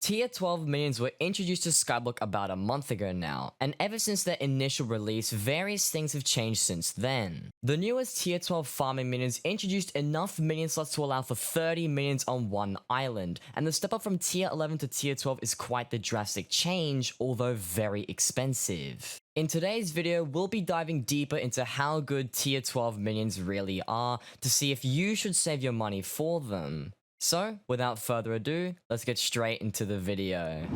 Tier 12 minions were introduced to Skyblock about a month ago now, and ever since their initial release, various things have changed since then. The newest Tier 12 farming minions introduced enough minion slots to allow for 30 minions on one island, and the step up from Tier 11 to Tier 12 is quite the drastic change, although very expensive. In today's video, we'll be diving deeper into how good Tier 12 minions really are to see if you should save your money for them. So, without further ado, let's get straight into the video.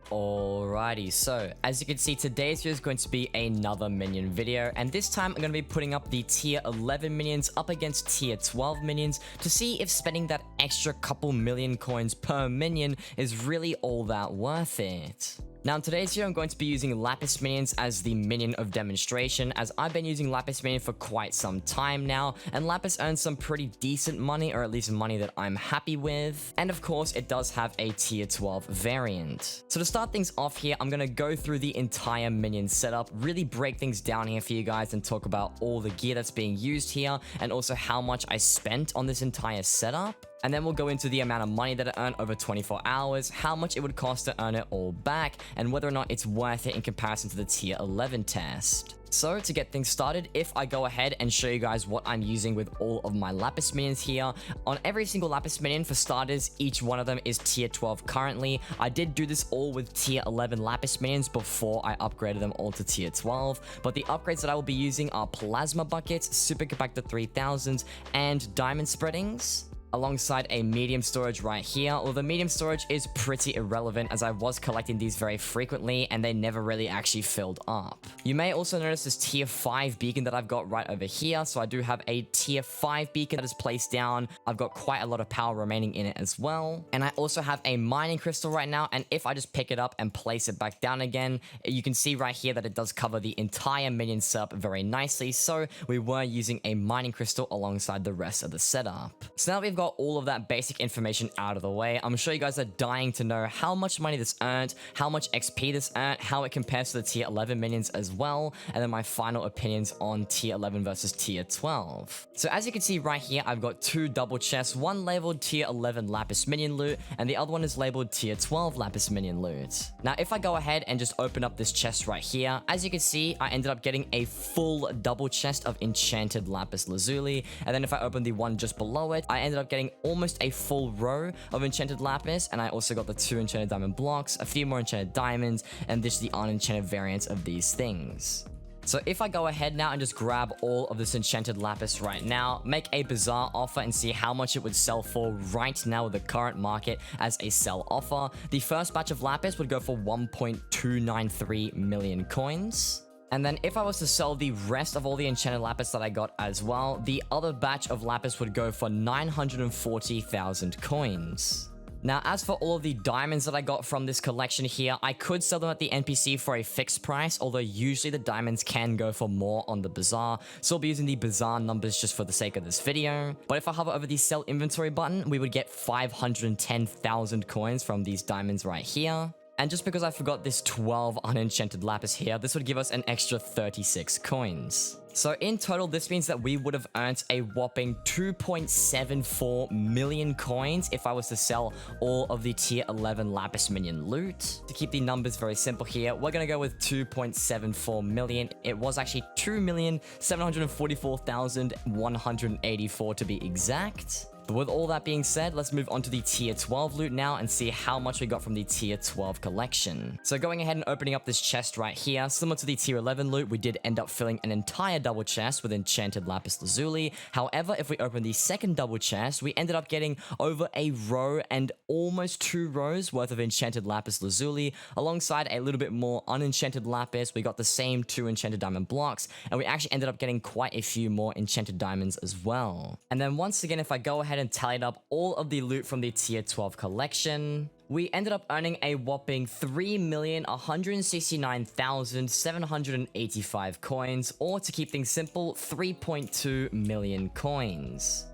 Alrighty, so as you can see, today's video is going to be another minion video, and this time I'm going to be putting up the Tier 11 minions up against Tier 12 minions to see if spending that extra couple million coins per minion is really all that worth it. Now in today's video, I'm going to be using Lapis Minions as the minion of demonstration, as I've been using Lapis Minion for quite some time now, and Lapis earns some pretty decent money, or at least money that I'm happy with. And of course, it does have a Tier 12 variant. So to start things off here, I'm going to go through the entire minion setup, really break things down here for you guys and talk about all the gear that's being used here, and also how much I spent on this entire setup. And then we'll go into the amount of money that I earned over 24 hours, how much it would cost to earn it all back, and whether or not it's worth it in comparison to the Tier 11 test. So to get things started, if I go ahead and show you guys what I'm using with all of my Lapis Minions here, on every single Lapis Minion for starters, each one of them is Tier 12 currently. I did do this all with Tier 11 Lapis Minions before I upgraded them all to Tier 12, but the upgrades that I will be using are Plasma Buckets, Super Compactor 3000s, and Diamond Spreadings, alongside a medium storage right here. Although the medium storage is pretty irrelevant, as I was collecting these very frequently and they never really actually filled up. You may also notice this Tier 5 beacon that I've got right over here. So I do have a Tier 5 beacon that is placed down. I've got quite a lot of power remaining in it as well. And I also have a mining crystal right now, and if I just pick it up and place it back down again, you can see right here that it does cover the entire minion setup very nicely. So we were using a mining crystal alongside the rest of the setup. So now we've got all of that basic information out of the way, I'm sure you guys are dying to know how much money this earned, how much XP this earned, how it compares to the Tier 11 minions as well, and then my final opinions on Tier 11 versus Tier 12. So as you can see right here, I've got two double chests, one labeled Tier 11 Lapis Minion loot, and the other one is labeled Tier 12 Lapis Minion loot. Now if I go ahead and just open up this chest right here, as you can see, I ended up getting a full double chest of enchanted lapis lazuli, and then if I open the one just below it, I ended up getting almost a full row of enchanted lapis, and I also got the 2 enchanted diamond blocks, a few more enchanted diamonds, and just the unenchanted variants of these things. So if I go ahead now and just grab all of this enchanted lapis right now, make a bizarre offer and see how much it would sell for right now with the current market as a sell offer, the first batch of lapis would go for 1.293 million coins. And then if I was to sell the rest of all the enchanted lapis that I got as well, the other batch of lapis would go for 940,000 coins. Now, as for all of the diamonds that I got from this collection here, I could sell them at the NPC for a fixed price, although usually the diamonds can go for more on the bazaar, so I'll be using the bazaar numbers just for the sake of this video. But if I hover over the sell inventory button, we would get 510,000 coins from these diamonds right here. And just because I forgot this 12 unenchanted lapis here, this would give us an extra 36 coins. So in total, this means that we would have earned a whopping 2.74 million coins if I was to sell all of the Tier 11 Lapis Minion loot. To keep the numbers very simple here, we're going to go with 2.74 million. It was actually 2,744,184 to be exact. But with all that being said, let's move on to the Tier 12 loot now and see how much we got from the Tier 12 collection. So going ahead and opening up this chest right here, similar to the Tier 11 loot, we did end up filling an entire double chest with enchanted lapis lazuli. However, if we open the second double chest, we ended up getting over a row and almost 2 rows worth of enchanted lapis lazuli, alongside a little bit more unenchanted lapis. We got the same 2 enchanted diamond blocks, and we actually ended up getting quite a few more enchanted diamonds as well. And then once again, if I go ahead and tallied up all of the loot from the Tier 12 collection, we ended up earning a whopping 3,169,785 coins, or to keep things simple, 3.2 million coins.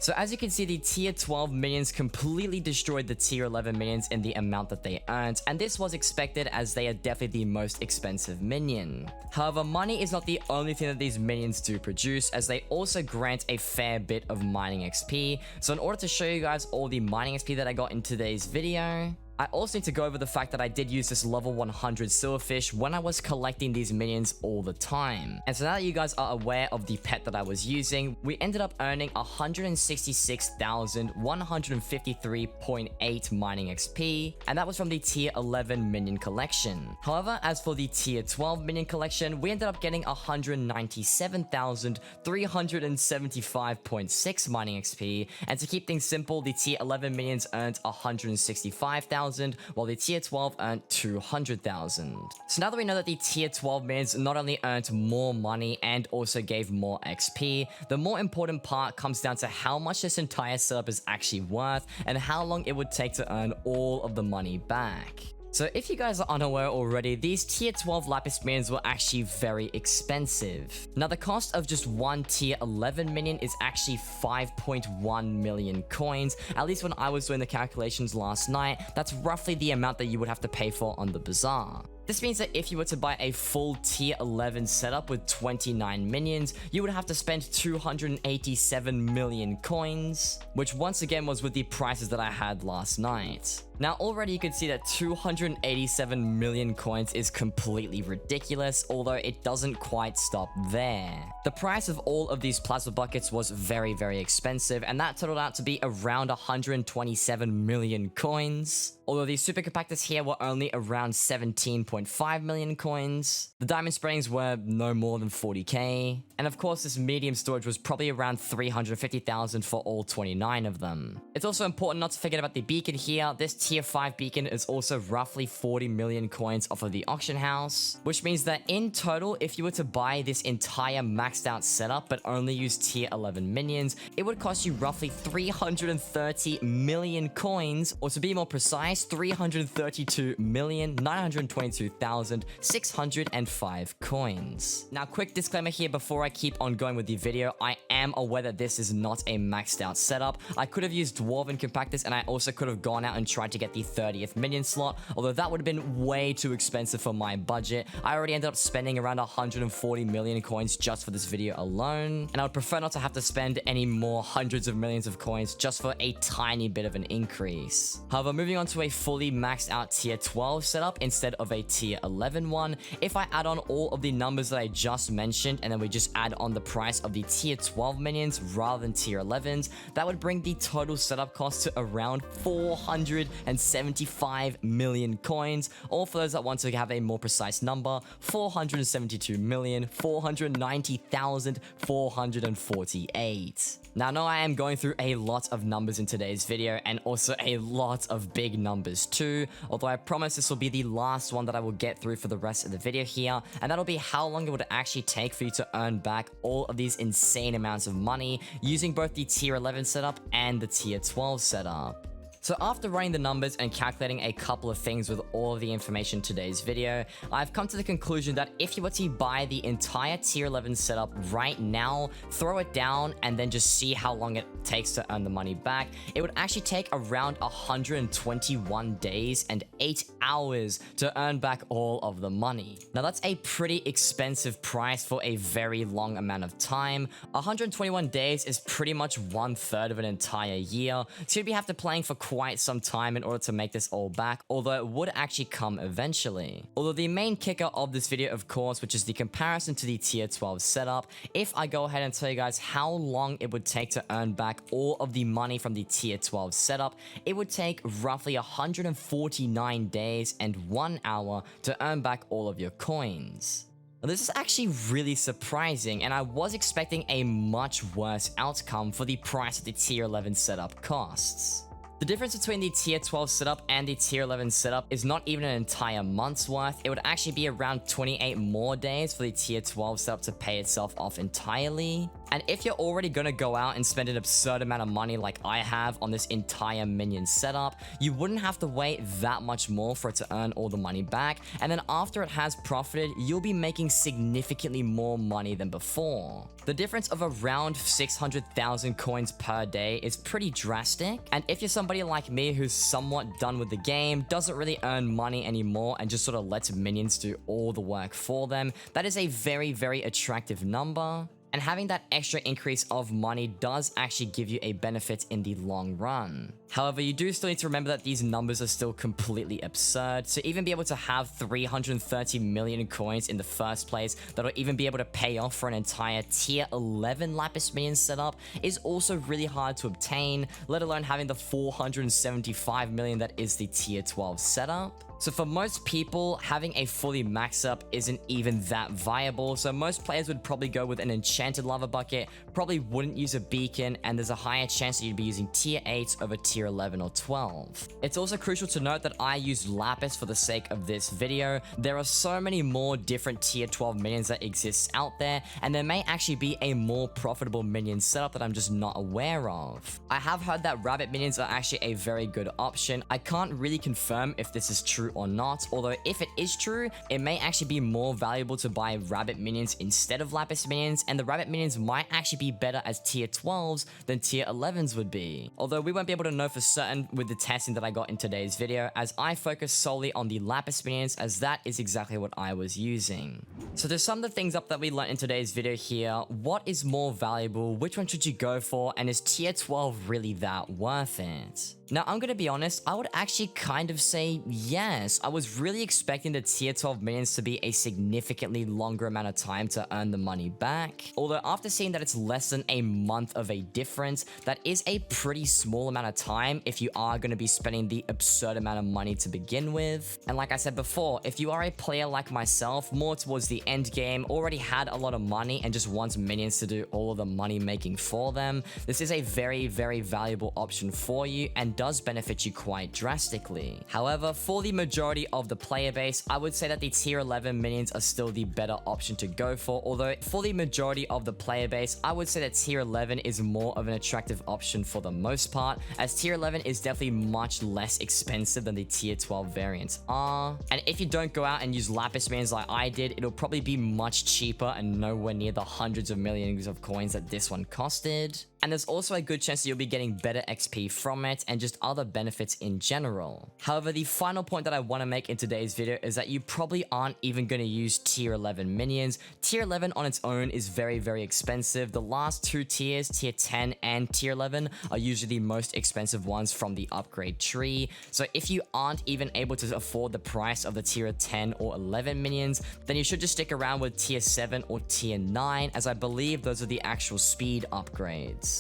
So as you can see, the Tier 12 minions completely destroyed the Tier 11 minions in the amount that they earned, and this was expected as they are definitely the most expensive minion. However, money is not the only thing that these minions do produce, as they also grant a fair bit of mining XP. So in order to show you guys all the mining XP that I got in today's video, I also need to go over the fact that I did use this level 100 silverfish when I was collecting these minions all the time. And so now that you guys are aware of the pet that I was using, we ended up earning 166,153.8 mining XP, and that was from the tier 11 minion collection. However, as for the tier 12 minion collection, we ended up getting 197,375.6 mining XP, and to keep things simple, the tier 11 minions earned 165,000, while the tier 12 earned 200,000. So now that we know that the tier 12 minions not only earned more money and also gave more XP, the more important part comes down to how much this entire setup is actually worth and how long it would take to earn all of the money back. So if you guys are unaware already, these tier 12 lapis minions were actually very expensive. Now the cost of just one tier 11 minion is actually 5.1 million coins. At least when I was doing the calculations last night, that's roughly the amount that you would have to pay for on the bazaar. This means that if you were to buy a full tier 11 setup with 29 minions, you would have to spend 287 million coins, which once again was with the prices that I had last night. Now already you can see that 287 million coins is completely ridiculous, although it doesn't quite stop there. The price of all of these plasma buckets was very, very expensive, and that totaled out to be around 127 million coins. Although these super compactors here were only around 17.5 million coins, the diamond springs were no more than 40k, and of course this medium storage was probably around 350,000 for all 29 of them. It's also important not to forget about the beacon here. This tier 5 beacon is also roughly 40 million coins off of the auction house, which means that in total, if you were to buy this entire maxed out setup but only use tier 11 minions, it would cost you roughly 330 million coins, or to be more precise, 332,922,605 coins. Now, quick disclaimer here before I keep on going with the video, I am aware that this is not a maxed out setup. I could have used dwarven compactors, and I also could have gone out and tried to get the 30th minion slot, although that would have been way too expensive for my budget. I already ended up spending around 140 million coins just for this video alone, and I would prefer not to have to spend any more hundreds of millions of coins just for a tiny bit of an increase. However, moving on to a fully maxed out tier 12 setup instead of a tier 11 one, if I add on all of the numbers that I just mentioned and then we just add on the price of the tier 12 minions rather than tier 11s, that would bring the total setup cost to around 475 million coins, or for those that want to have a more precise number, 472,490,448. Now, I know I am going through a lot of numbers in today's video and also a lot of big numbers too, although I promise this will be the last one that I will get through for the rest of the video here, and that'll be how long it would actually take for you to earn back all of these insane amounts of money using both the tier 11 setup and the tier 12 setup. So after running the numbers and calculating a couple of things with all of the information in today's video, I've come to the conclusion that if you were to buy the entire tier 11 setup right now, throw it down, and then just see how long it takes to earn the money back, it would actually take around 121 days and 8 hours to earn back all of the money. Now that's a pretty expensive price for a very long amount of time. 121 days is pretty much 1/3 of an entire year, so you'd be have to playing for quite some time in order to make this all back, although it would actually come eventually. Although the main kicker of this video, of course, which is the comparison to the tier 12 setup, if I go ahead and tell you guys how long it would take to earn back all of the money from the tier 12 setup, it would take roughly 149 days and 1 hour to earn back all of your coins. Now, this is actually really surprising, and I was expecting a much worse outcome for the price of the tier 11 setup costs. The difference between the tier 12 setup and the tier 11 setup is not even an entire month's worth. It would actually be around 28 more days for the tier 12 setup to pay itself off entirely. And if you're already going to go out and spend an absurd amount of money like I have on this entire minion setup, you wouldn't have to wait that much more for it to earn all the money back. And then after it has profited, you'll be making significantly more money than before. The difference of around 600,000 coins per day is pretty drastic. And if you're somebody like me who's somewhat done with the game, doesn't really earn money anymore, and just sort of lets minions do all the work for them, that is a very, very attractive number. And having that extra increase of money does actually give you a benefit in the long run. However, you do still need to remember that these numbers are still completely absurd. To even be able to have 330 million coins in the first place that'll even be able to pay off for an entire tier 11 Lapis Minion setup is also really hard to obtain, let alone having the 475 million that is the tier 12 setup. So for most people, having a fully maxed up isn't even that viable, so most players would probably go with an enchanted lava bucket, probably wouldn't use a beacon, and there's a higher chance that you'd be using tier 8 over tier 11 or 12. It's also crucial to note that I used Lapis for the sake of this video. There are so many more different tier 12 minions that exist out there, and there may actually be a more profitable minion setup that I'm just not aware of. I have heard that rabbit minions are actually a very good option. I can't really confirm if this is true or not, although if it is true, it may actually be more valuable to buy rabbit minions instead of lapis minions, and the rabbit minions might actually be better as tier 12s than tier 11s would be. Although we won't be able to know for certain with the testing that I got in today's video, as I focus solely on the lapis minions, as that is exactly what I was using. So to sum the things up that we learned in today's video here, what is more valuable, which one should you go for, and is tier 12 really that worth it? Now, I'm gonna be honest, I would actually kind of say yes. I was really expecting the tier 12 minions to be a significantly longer amount of time to earn the money back. Although after seeing that it's less than a month of a difference, that is a pretty small amount of time if you are gonna be spending the absurd amount of money to begin with. And like I said before, if you are a player like myself, more towards the end game, already had a lot of money and just wants minions to do all of the money making for them, this is a very, very valuable option for you and does benefit you quite drastically. However, for the majority of the player base, I would say that the tier 11 minions are still the better option to go for, although for the majority of the player base, I would say that tier 11 is more of an attractive option for the most part, as tier 11 is definitely much less expensive than the tier 12 variants are. And if you don't go out and use lapis minions like I did, it'll probably be much cheaper and nowhere near the hundreds of millions of coins that this one costed. And there's also a good chance that you'll be getting better XP from it and just other benefits in general. However, the final point that I want to make in today's video is that you probably aren't even going to use tier 11 minions. Tier 11 on its own is very, very expensive. The last two tiers, tier 10 and tier 11, are usually the most expensive ones from the upgrade tree. So if you aren't even able to afford the price of the tier 10 or 11 minions, then you should just stick around with tier 7 or tier 9, as I believe those are the actual speed upgrades.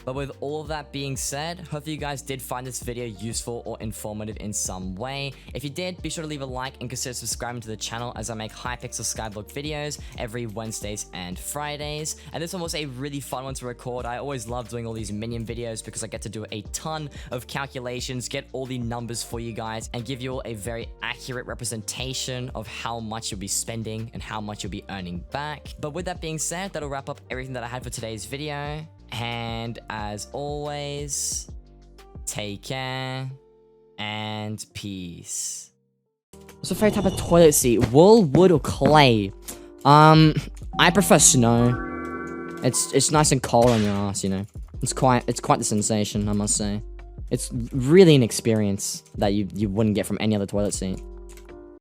But with all of that being said, hopefully you guys did find this video useful or informative in some way. If you did, be sure to leave a like and consider subscribing to the channel, as I make Hypixel Skyblock videos every Wednesdays and Fridays. And this one was a really fun one to record. I always love doing all these minion videos because I get to do a ton of calculations, get all the numbers for you guys, and give you all a very accurate representation of how much you'll be spending and how much you'll be earning back. But with that being said, that'll wrap up everything that I had for today's video. And as always, take care and peace. What's your favorite type of toilet seat? Wool, wood, or clay? I prefer snow. It's nice and cold on your ass, you know. It's quite the sensation, I must say. It's really an experience that you wouldn't get from any other toilet seat.